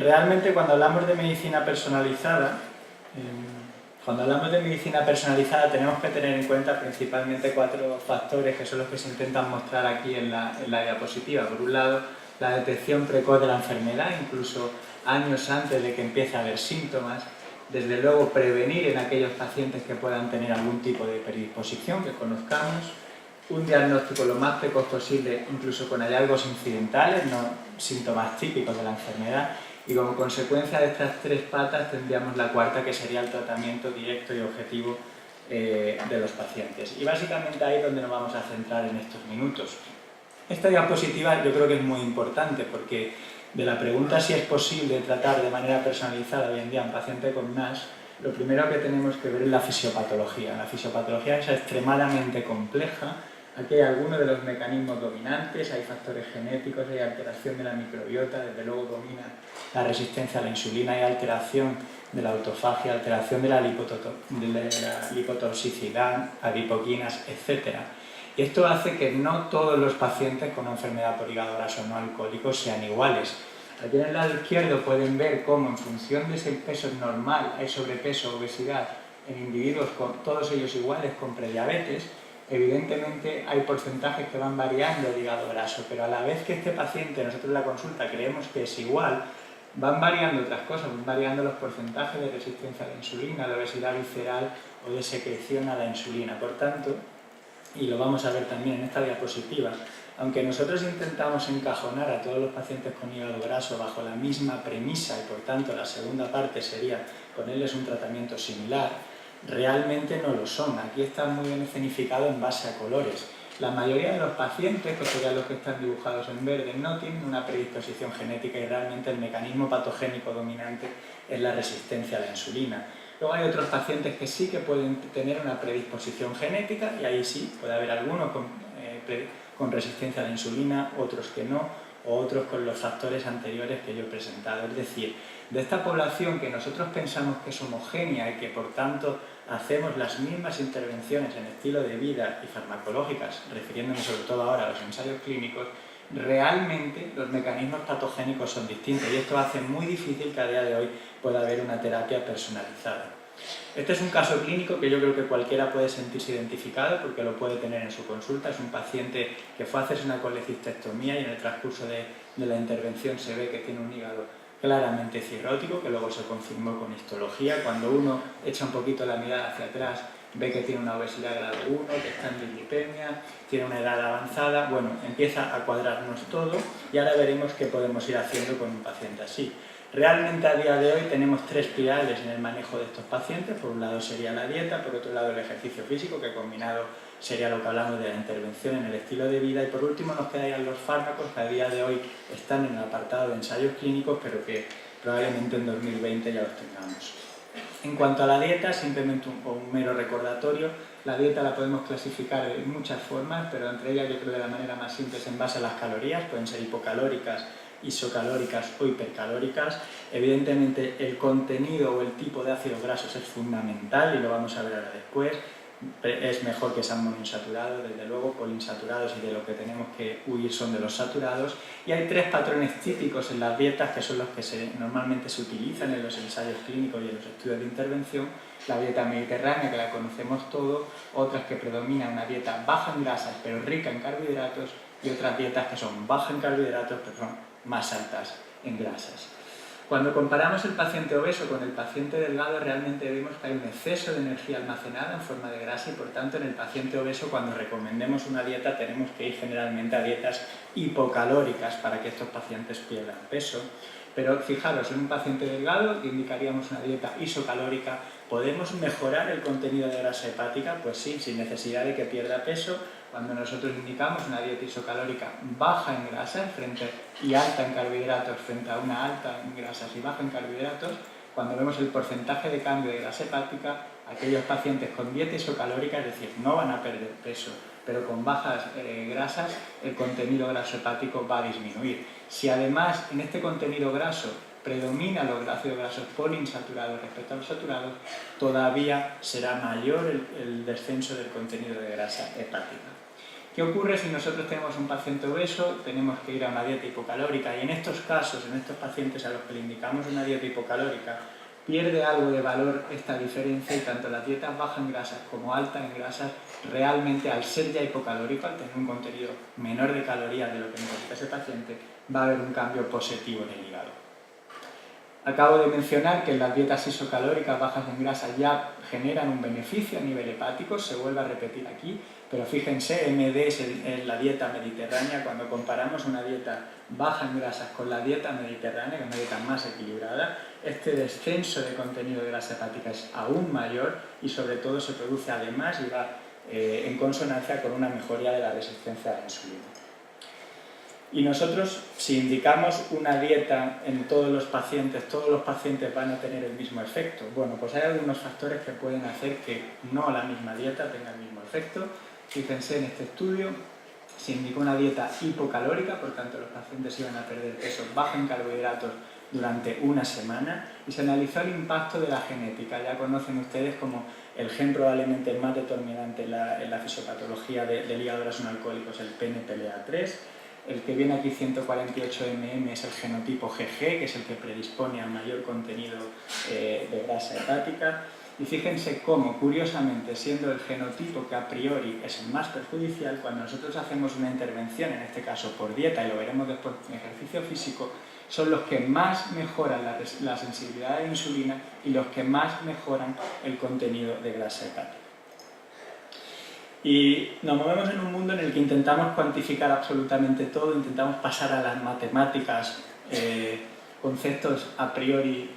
realmente cuando hablamos de medicina personalizada, tenemos que tener en cuenta principalmente 4 factores que son los que se intentan mostrar aquí en la diapositiva. Por un lado, la detección precoz de la enfermedad, incluso años antes de que empiece a haber síntomas. Desde luego, prevenir en aquellos pacientes que puedan tener algún tipo de predisposición, que conozcamos. Un diagnóstico lo más precoz posible, incluso con hallazgos incidentales, no síntomas típicos de la enfermedad. Y como consecuencia de estas 3 patas tendríamos la cuarta, que sería el tratamiento directo y objetivo de los pacientes. Y básicamente ahí es donde nos vamos a centrar en estos minutos. Esta diapositiva yo creo que es muy importante porque de la pregunta si es posible tratar de manera personalizada hoy en día a un paciente con NASH, lo primero que tenemos que ver es la fisiopatología. La fisiopatología es extremadamente compleja. Aquí hay algunos de los mecanismos dominantes, hay factores genéticos, hay alteración de la microbiota, desde luego domina la resistencia a la insulina, hay alteración de la autofagia, alteración de la lipotoxicidad, adipoquinas, etc. Y esto hace que no todos los pacientes con una enfermedad por hígado graso no alcohólico sean iguales. Aquí en el lado izquierdo pueden ver cómo en función de ese peso normal hay sobrepeso o obesidad en individuos todos ellos iguales con prediabetes. Evidentemente hay porcentajes que van variando el hígado graso, pero a la vez que este paciente, nosotros en la consulta creemos que es igual, van variando otras cosas, van variando los porcentajes de resistencia a la insulina, de obesidad visceral o de secreción a la insulina. Por tanto, y lo vamos a ver también en esta diapositiva, aunque nosotros intentamos encajonar a todos los pacientes con hígado graso bajo la misma premisa y por tanto la segunda parte sería ponerles un tratamiento similar, realmente no lo son. Aquí está muy bien escenificado en base a colores. La mayoría de los pacientes, que serían los que están dibujados en verde, no tienen una predisposición genética y realmente el mecanismo patogénico dominante es la resistencia a la insulina. Luego hay otros pacientes que sí que pueden tener una predisposición genética y ahí sí, puede haber algunos con resistencia a la insulina, otros que no, o otros con los factores anteriores que yo he presentado. Es decir, de esta población que nosotros pensamos que es homogénea y que por tanto hacemos las mismas intervenciones en estilo de vida y farmacológicas, refiriéndonos sobre todo ahora a los ensayos clínicos, realmente los mecanismos patogénicos son distintos y esto hace muy difícil que a día de hoy pueda haber una terapia personalizada. Este es un caso clínico que yo creo que cualquiera puede sentirse identificado porque lo puede tener en su consulta. Es un paciente que fue a hacerse una colecistectomía y en el transcurso de la intervención se ve que tiene un hígado claramente cirrótico, que luego se confirmó con histología. Cuando uno echa un poquito la mirada hacia atrás, ve que tiene una obesidad grado 1, que está en dislipemia, tiene una edad avanzada. Bueno, empieza a cuadrarnos todo y ahora veremos qué podemos ir haciendo con un paciente así. Realmente a día de hoy tenemos 3 pilares en el manejo de estos pacientes. Por un lado sería la dieta, por otro lado el ejercicio físico, que combinado sería lo que hablamos de la intervención en el estilo de vida, y por último nos quedarían los fármacos que a día de hoy están en el apartado de ensayos clínicos, pero que probablemente en 2020 ya los tengamos. En cuanto a la dieta, simplemente un mero recordatorio, la dieta la podemos clasificar de muchas formas, pero entre ellas yo creo que la manera más simple es en base a las calorías, pueden ser hipocalóricas, isocalóricas o hipercalóricas. Evidentemente el contenido o el tipo de ácidos grasos es fundamental y lo vamos a ver ahora después. Es mejor que sean monoinsaturados, desde luego, poliinsaturados, y de lo que tenemos que huir son de los saturados. Y hay 3 patrones típicos en las dietas que son los que normalmente se utilizan en los ensayos clínicos y en los estudios de intervención. La dieta mediterránea, que la conocemos todos, otras que predomina una dieta baja en grasas pero rica en carbohidratos, y otras dietas que son bajas en carbohidratos pero son más altas en grasas. Cuando comparamos el paciente obeso con el paciente delgado, realmente vemos que hay un exceso de energía almacenada en forma de grasa y por tanto en el paciente obeso, cuando recomendemos una dieta, tenemos que ir generalmente a dietas hipocalóricas para que estos pacientes pierdan peso. Pero fijaros, en un paciente delgado indicaríamos una dieta isocalórica. ¿Podemos mejorar el contenido de grasa hepática? Pues sí, sin necesidad de que pierda peso. Cuando nosotros indicamos una dieta isocalórica baja en grasas y alta en carbohidratos frente a una alta en grasas y baja en carbohidratos, cuando vemos el porcentaje de cambio de grasa hepática, aquellos pacientes con dieta isocalórica, es decir, no van a perder peso, pero con bajas grasas, el contenido graso hepático va a disminuir. Si además en este contenido graso predominan los ácidos grasos poliinsaturados respecto a los saturados, todavía será mayor el descenso del contenido de grasa hepática. ¿Qué ocurre si nosotros tenemos un paciente obeso, tenemos que ir a una dieta hipocalórica? Y en estos casos, en estos pacientes a los que le indicamos una dieta hipocalórica, pierde algo de valor esta diferencia y tanto las dietas bajas en grasas como altas en grasas, realmente al ser ya hipocalórico, al tener un contenido menor de calorías de lo que necesita ese paciente, va a haber un cambio positivo en el hígado. Acabo de mencionar que las dietas isocalóricas bajas en grasa ya generan un beneficio a nivel hepático, se vuelve a repetir aquí, pero fíjense, MD es la dieta mediterránea. Cuando comparamos una dieta baja en grasas con la dieta mediterránea, que es una dieta más equilibrada, este descenso de contenido de grasa hepática es aún mayor y sobre todo se produce además y va en consonancia con una mejoría de la resistencia a la insulina. Y nosotros, si indicamos una dieta en todos los pacientes van a tener el mismo efecto. Bueno, pues hay algunos factores que pueden hacer que no la misma dieta tenga el mismo efecto. Fíjense, en este estudio se indicó una dieta hipocalórica, por tanto los pacientes iban a perder peso bajo en carbohidratos durante una semana y se analizó el impacto de la genética. Ya conocen ustedes como el gen probablemente más determinante en la fisiopatología del hígado graso no alcohólico es el PNPLA3. El que viene aquí 148 mm es el genotipo GG, que es el que predispone a mayor contenido de grasa hepática. Y fíjense cómo, curiosamente, siendo el genotipo que a priori es el más perjudicial, cuando nosotros hacemos una intervención, en este caso por dieta, y lo veremos después en ejercicio físico, son los que más mejoran la sensibilidad a la insulina y los que más mejoran el contenido de grasa hepática. Y nos movemos en un mundo en el que intentamos cuantificar absolutamente todo, intentamos pasar a las matemáticas, conceptos a priori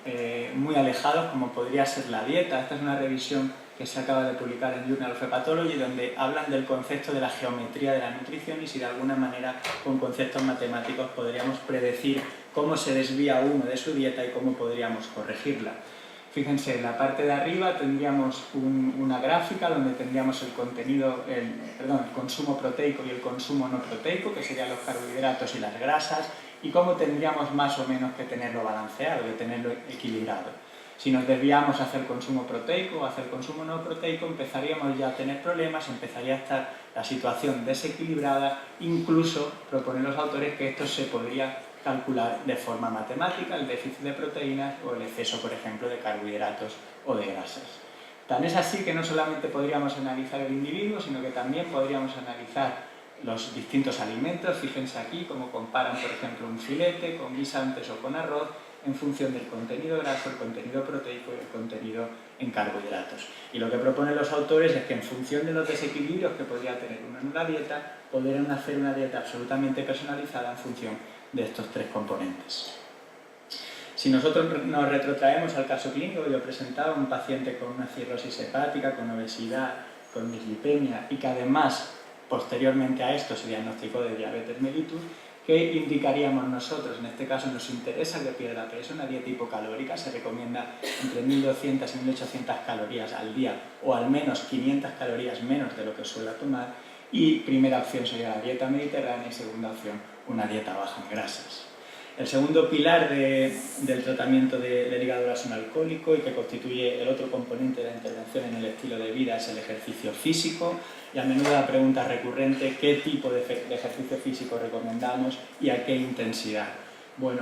muy alejados, como podría ser la dieta. Esta es una revisión que se acaba de publicar en Journal of Hepatology, donde hablan del concepto de la geometría de la nutrición y si de alguna manera con conceptos matemáticos podríamos predecir cómo se desvía uno de su dieta y cómo podríamos corregirla. Fíjense, en la parte de arriba tendríamos una gráfica donde tendríamos el consumo proteico y el consumo no proteico, que serían los carbohidratos y las grasas, y cómo tendríamos más o menos que tenerlo balanceado, que tenerlo equilibrado. Si nos desviamos hacia el consumo proteico o hacia el consumo no proteico, empezaríamos ya a tener problemas, empezaría a estar la situación desequilibrada, incluso proponen los autores que esto se podría calcular de forma matemática, el déficit de proteínas o el exceso, por ejemplo, de carbohidratos o de grasas. Tan es así que no solamente podríamos analizar el individuo, sino que también podríamos analizar los distintos alimentos. Fíjense aquí cómo comparan, por ejemplo, un filete con guisantes o con arroz en función del contenido graso, el contenido proteico y el contenido en carbohidratos. Y lo que proponen los autores es que en función de los desequilibrios que podría tener uno en una dieta, podrían hacer una dieta absolutamente personalizada en función de estos tres componentes. Si nosotros nos retrotraemos al caso clínico, yo presentaba un paciente con una cirrosis hepática, con obesidad, con dislipemia y que además, posteriormente a esto, se diagnosticó de diabetes mellitus. ¿Qué indicaríamos nosotros? En este caso nos interesa que pierda peso, una dieta hipocalórica, se recomienda entre 1.200 y 1.800 calorías al día o al menos 500 calorías menos de lo que suele tomar y primera opción sería la dieta mediterránea y segunda opción una dieta baja en grasas. El segundo pilar del tratamiento del hígado graso no alcohólico y que constituye el otro componente de la intervención en el estilo de vida es el ejercicio físico y a menudo la pregunta recurrente ¿qué tipo de ejercicio físico recomendamos y a qué intensidad? Bueno,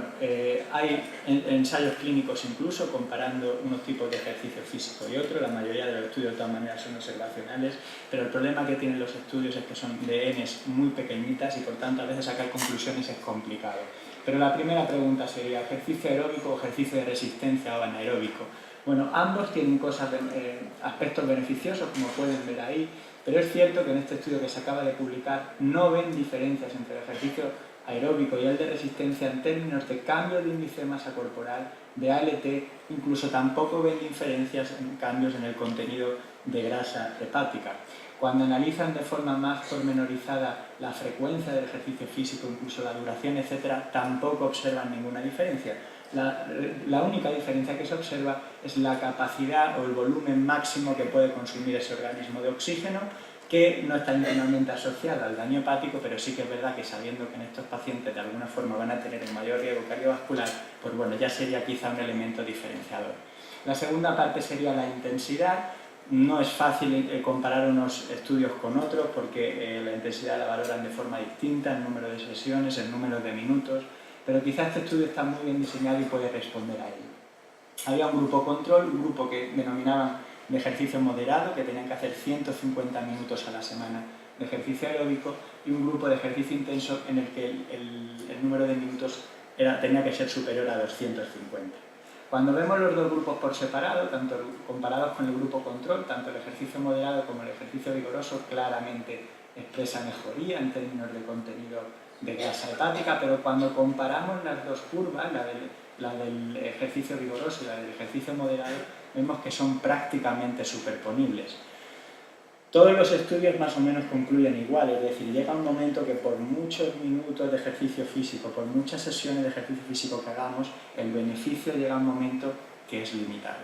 hay ensayos clínicos incluso comparando unos tipos de ejercicio físico y otros, la mayoría de los estudios de todas maneras son observacionales, pero el problema que tienen los estudios es que son de Ns muy pequeñitas y por tanto a veces sacar conclusiones es complicado. Pero la primera pregunta sería, ¿ejercicio aeróbico o ejercicio de resistencia o anaeróbico? Bueno, ambos tienen aspectos beneficiosos, como pueden ver ahí, pero es cierto que en este estudio que se acaba de publicar no ven diferencias entre el ejercicio aeróbico y el de resistencia en términos de cambio de índice de masa corporal, de ALT, incluso tampoco ven diferencias en cambios en el contenido de grasa hepática. Cuando analizan de forma más pormenorizada la frecuencia del ejercicio físico, incluso la duración, etc., tampoco observan ninguna diferencia. La única diferencia que se observa es la capacidad o el volumen máximo que puede consumir ese organismo de oxígeno, que no está íntimamente asociada al daño hepático, pero sí que es verdad que sabiendo que en estos pacientes de alguna forma van a tener un mayor riesgo cardiovascular, pues bueno, ya sería quizá un elemento diferenciador. La segunda parte sería la intensidad. No es fácil comparar unos estudios con otros porque la intensidad la valoran de forma distinta, el número de sesiones, el número de minutos, pero quizás este estudio está muy bien diseñado y puede responder a ello. Había un grupo control, un grupo que denominaban de ejercicio moderado, que tenían que hacer 150 minutos a la semana de ejercicio aeróbico, y un grupo de ejercicio intenso en el que el número de minutos tenía que ser superior a 250. Cuando vemos los dos grupos por separado, tanto comparados con el grupo control, tanto el ejercicio moderado como el ejercicio vigoroso claramente expresa mejoría en términos de contenido de grasa hepática, pero cuando comparamos las dos curvas, la del ejercicio vigoroso y la del ejercicio moderado, vemos que son prácticamente superponibles. Todos los estudios más o menos concluyen igual, es decir, llega un momento que por muchos minutos de ejercicio físico, por muchas sesiones de ejercicio físico que hagamos, el beneficio llega a un momento que es limitado.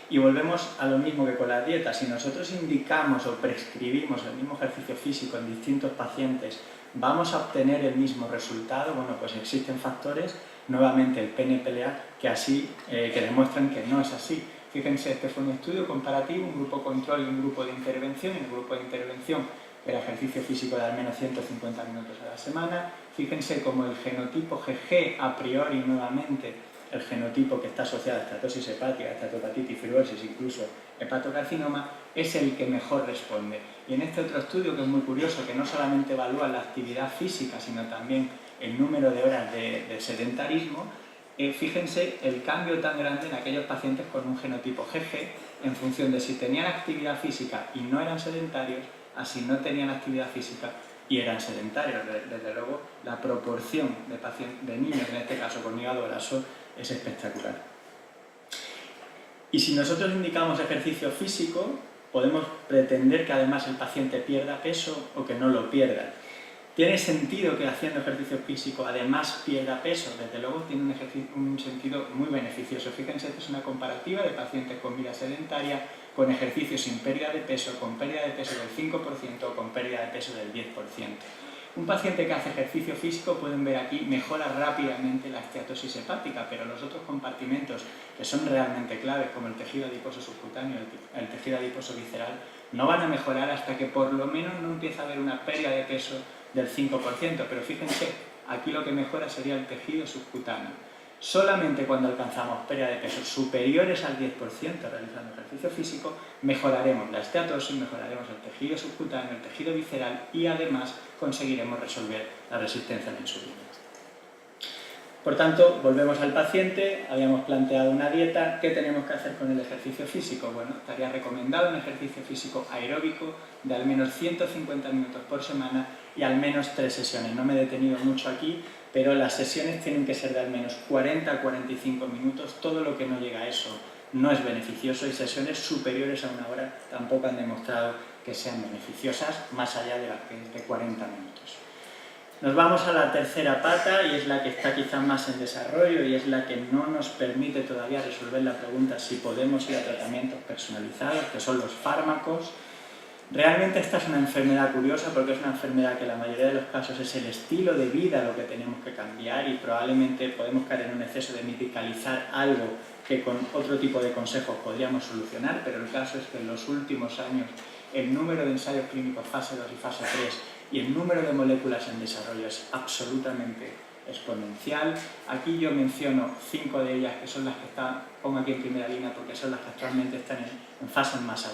Y volvemos a lo mismo que con la dieta. Si nosotros indicamos o prescribimos el mismo ejercicio físico en distintos pacientes, ¿vamos a obtener el mismo resultado? Bueno, pues existen factores, nuevamente el PNPLA, que demuestran que no es así. Fíjense, este fue un estudio comparativo, un grupo control y un grupo de intervención. En el grupo de intervención era ejercicio físico de al menos 150 minutos a la semana. Fíjense cómo el genotipo GG, a priori nuevamente, el genotipo que está asociado a estatosis hepática, estatopatitis, fibrosis, incluso hepatocarcinoma, es el que mejor responde. Y en este otro estudio, que es muy curioso, que no solamente evalúa la actividad física, sino también el número de horas de sedentarismo, fíjense el cambio tan grande en aquellos pacientes con un genotipo GG en función de si tenían actividad física y no eran sedentarios, a si no tenían actividad física y eran sedentarios. Desde luego, la proporción de niños, en este caso con hígado graso, es espectacular. Y si nosotros indicamos ejercicio físico, podemos pretender que además el paciente pierda peso o que no lo pierda. ¿Tiene sentido que haciendo ejercicio físico además pierda peso? Desde luego tiene un sentido muy beneficioso. Fíjense que es una comparativa de pacientes con vida sedentaria, con ejercicio sin pérdida de peso, con pérdida de peso del 5% o con pérdida de peso del 10%. Un paciente que hace ejercicio físico, pueden ver aquí, mejora rápidamente la esteatosis hepática, pero los otros compartimentos que son realmente claves, como el tejido adiposo subcutáneo, el tejido adiposo visceral, no van a mejorar hasta que por lo menos no empiece a haber una pérdida de peso del 5%, pero fíjense, aquí lo que mejora sería el tejido subcutáneo. Solamente cuando alcanzamos pérdida de peso superiores al 10% realizando ejercicio físico, mejoraremos la esteatosis, mejoraremos el tejido subcutáneo, el tejido visceral y además conseguiremos resolver la resistencia a la insulina. Por tanto, volvemos al paciente, habíamos planteado una dieta. ¿Qué tenemos que hacer con el ejercicio físico? Bueno, estaría recomendado un ejercicio físico aeróbico de al menos 150 minutos por semana y al menos 3 sesiones. No me he detenido mucho aquí, pero las sesiones tienen que ser de al menos 40 a 45 minutos. Todo lo que no llega a eso no es beneficioso y sesiones superiores a 1 hora tampoco han demostrado que sean beneficiosas, más allá de las que es de 40 minutos. Nos vamos a la tercera pata y es la que está quizá más en desarrollo y es la que no nos permite todavía resolver la pregunta si podemos ir a tratamientos personalizados, que son los fármacos. Realmente esta es una enfermedad curiosa porque es una enfermedad que en la mayoría de los casos es el estilo de vida lo que tenemos que cambiar y probablemente podemos caer en un exceso de medicalizar algo que con otro tipo de consejos podríamos solucionar, pero el caso es que en los últimos años el número de ensayos clínicos fase 2 y fase 3 y el número de moléculas en desarrollo es absolutamente exponencial. Aquí yo menciono 5 de ellas que son las que pongo aquí en primera línea porque son las que actualmente están en fases más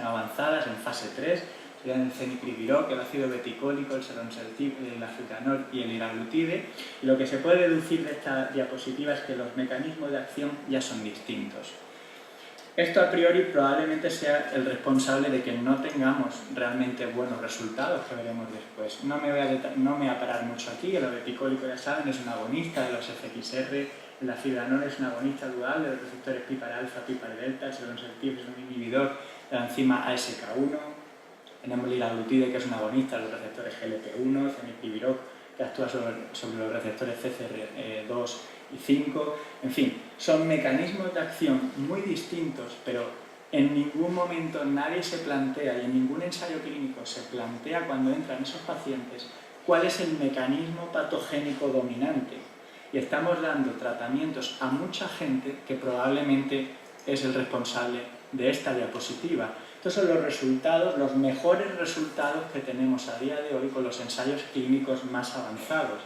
avanzadas, en fase 3, serían el cenicriviroc, el ácido beticólico, el selonsertib, el africanol y el liraglutide. Y lo que se puede deducir de esta diapositiva es que los mecanismos de acción ya son distintos. Esto a priori probablemente sea el responsable de que no tengamos realmente buenos resultados, que veremos después. No me voy a parar mucho aquí, el beticólico ya saben es un agonista de los FXR, el africanol es un agonista dual de los receptores PIPAR-alfa, PIPAR-delta, el selonsertib es un inhibidor de la enzima ASK1, tenemos el liraglutide que es un agonista de los receptores GLP1, cenicriviroc que actúa sobre los receptores CCR2 y 5, en fin, son mecanismos de acción muy distintos, pero en ningún momento nadie se plantea y en ningún ensayo clínico se plantea cuando entran esos pacientes cuál es el mecanismo patogénico dominante. Y estamos dando tratamientos a mucha gente que probablemente es el responsable de esta diapositiva. Estos son los resultados, los mejores resultados que tenemos a día de hoy con los ensayos clínicos más avanzados.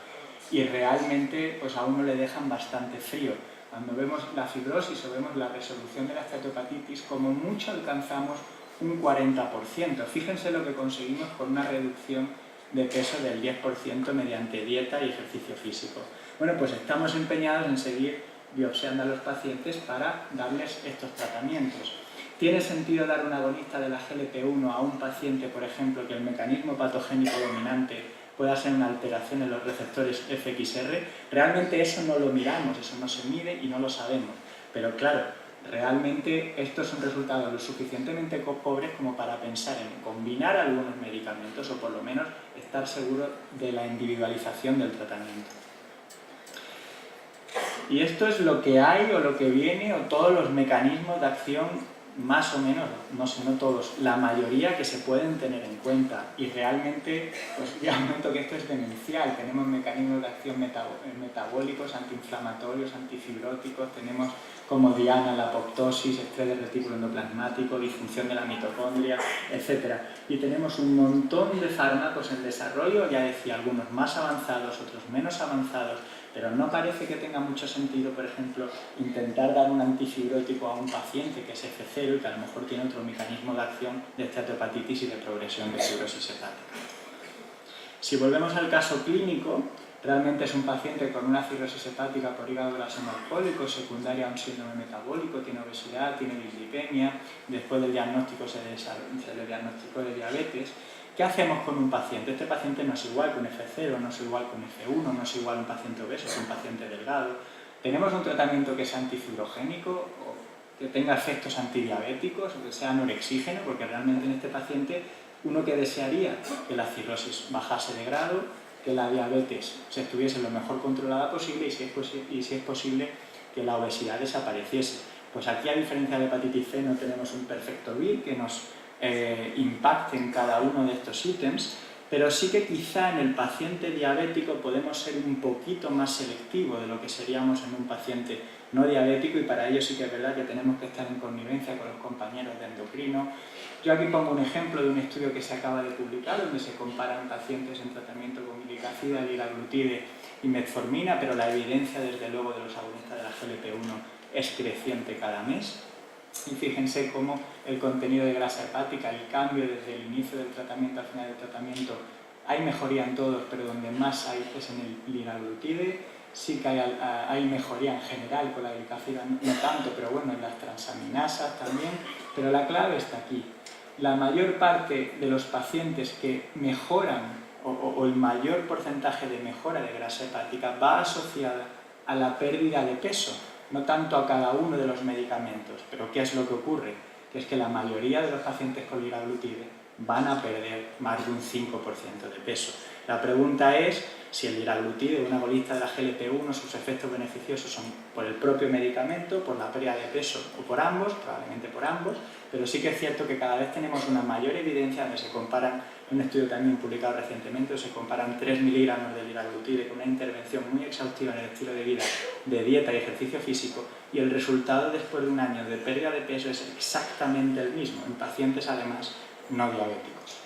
Y realmente pues a uno le dejan bastante frío. Cuando vemos la fibrosis o vemos la resolución de la esteatopatitis, como mucho alcanzamos un 40%. Fíjense lo que conseguimos con una reducción de peso del 10% mediante dieta y ejercicio físico. Bueno, pues estamos empeñados en seguir biopsiando a los pacientes para darles estos tratamientos. ¿Tiene sentido dar un agonista de la GLP-1 a un paciente, por ejemplo, que el mecanismo patogénico dominante pueda ser una alteración en los receptores FXR? Realmente eso no lo miramos, eso no se mide y no lo sabemos. Pero claro, realmente estos son resultados lo suficientemente pobres como para pensar en combinar algunos medicamentos o por lo menos estar seguro de la individualización del tratamiento. Y esto es lo que hay o lo que viene o todos los mecanismos de acción más o menos, no sé, no todos, la mayoría que se pueden tener en cuenta. Y realmente, pues ya noto que esto es demencial. Tenemos mecanismos de acción metabólicos, antiinflamatorios, antifibróticos, tenemos como diana la apoptosis, estrés del retículo endoplasmático, disfunción de la mitocondria, etc. Y tenemos un montón de fármacos en desarrollo, ya decía, algunos más avanzados, otros menos avanzados, pero no parece que tenga mucho sentido, por ejemplo, intentar dar un antifibrótico a un paciente que es F0 y que a lo mejor tiene otro mecanismo de acción de esteatopatitis y de progresión de fibrosis hepática. Si volvemos al caso clínico, realmente es un paciente con una cirrosis hepática por hígado graso no alcohólico, secundaria a un síndrome metabólico, tiene obesidad, tiene dislipemia, después del diagnóstico se le diagnosticó de diabetes. ¿Qué hacemos con un paciente? Este paciente no es igual que un F0, no es igual que un F1, no es igual un paciente obeso que un paciente delgado. ¿Tenemos un tratamiento que sea antifibrogénico o que tenga efectos antidiabéticos o que sea anorexígeno? Porque realmente en este paciente uno que desearía que la cirrosis bajase de grado, que la diabetes se estuviese lo mejor controlada posible y si es posible que la obesidad desapareciese. Pues aquí, a diferencia de hepatitis C, no tenemos un perfecto BIR que nos impacte en cada uno de estos ítems, pero sí que quizá en el paciente diabético podemos ser un poquito más selectivos de lo que seríamos en un paciente no diabético, y para ello sí que es verdad que tenemos que estar en connivencia con los compañeros de endocrino. Yo aquí pongo un ejemplo de un estudio que se acaba de publicar donde se comparan pacientes en tratamiento con glicacida, liraglutide y metformina, pero la evidencia desde luego de los agonistas de la GLP-1 es creciente cada mes. Y fíjense cómo el contenido de grasa hepática, el cambio desde el inicio del tratamiento al final del tratamiento, hay mejoría en todos, pero donde más hay es en el liraglutide. Sí que hay mejoría en general con la glicacida, no tanto, pero bueno, en las transaminasas también. Pero la clave está aquí. La mayor parte de los pacientes que mejoran, o el mayor porcentaje de mejora de grasa hepática, va asociada a la pérdida de peso, no tanto a cada uno de los medicamentos. Pero ¿qué es lo que ocurre? Que es que la mayoría de los pacientes con liraglutide van a perder más de un 5% de peso. La pregunta es si el liraglutide, una agonista de la GLP-1, sus efectos beneficiosos son por el propio medicamento, por la pérdida de peso o por ambos, probablemente por ambos, pero sí que es cierto que cada vez tenemos una mayor evidencia donde se comparan, un estudio también publicado recientemente, se comparan 3 miligramos de liraglutide con una intervención muy exhaustiva en el estilo de vida, de dieta y ejercicio físico, y el resultado después de un año de pérdida de peso es exactamente el mismo, en pacientes además no diabéticos.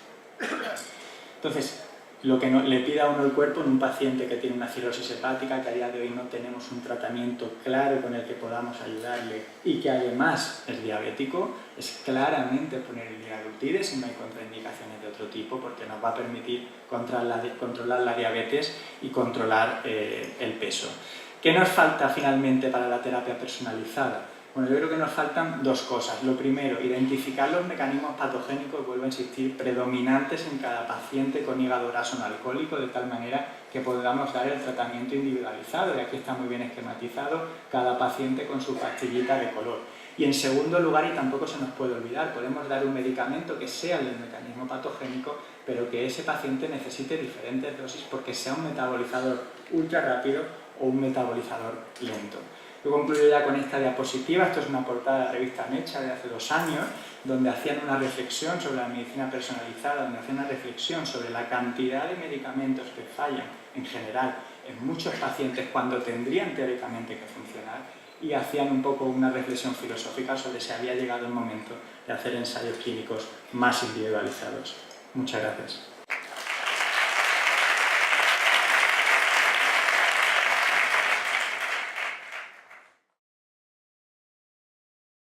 Entonces, lo que le pide a uno el cuerpo en un paciente que tiene una cirrosis hepática, que a día de hoy no tenemos un tratamiento claro con el que podamos ayudarle y que además es diabético, es claramente poner el liraglutide si no hay contraindicaciones de otro tipo, porque nos va a permitir controlar la diabetes y controlar el peso. ¿Qué nos falta finalmente para la terapia personalizada? Bueno, yo creo que nos faltan dos cosas. Lo primero, identificar los mecanismos patogénicos, vuelvo a insistir, predominantes en cada paciente con hígado graso no alcohólico, de tal manera que podamos dar el tratamiento individualizado, y aquí está muy bien esquematizado, cada paciente con su pastillita de color. Y en segundo lugar, y tampoco se nos puede olvidar, podemos dar un medicamento que sea el del mecanismo patogénico, pero que ese paciente necesite diferentes dosis porque sea un metabolizador ultra rápido o un metabolizador lento. Yo concluyo ya con esta diapositiva. Esto es una portada de la revista Nature de hace 2 años, donde hacían una reflexión sobre la medicina personalizada, donde hacían una reflexión sobre la cantidad de medicamentos que fallan en general en muchos pacientes cuando tendrían teóricamente que funcionar, y hacían un poco una reflexión filosófica sobre si había llegado el momento de hacer ensayos clínicos más individualizados. Muchas gracias.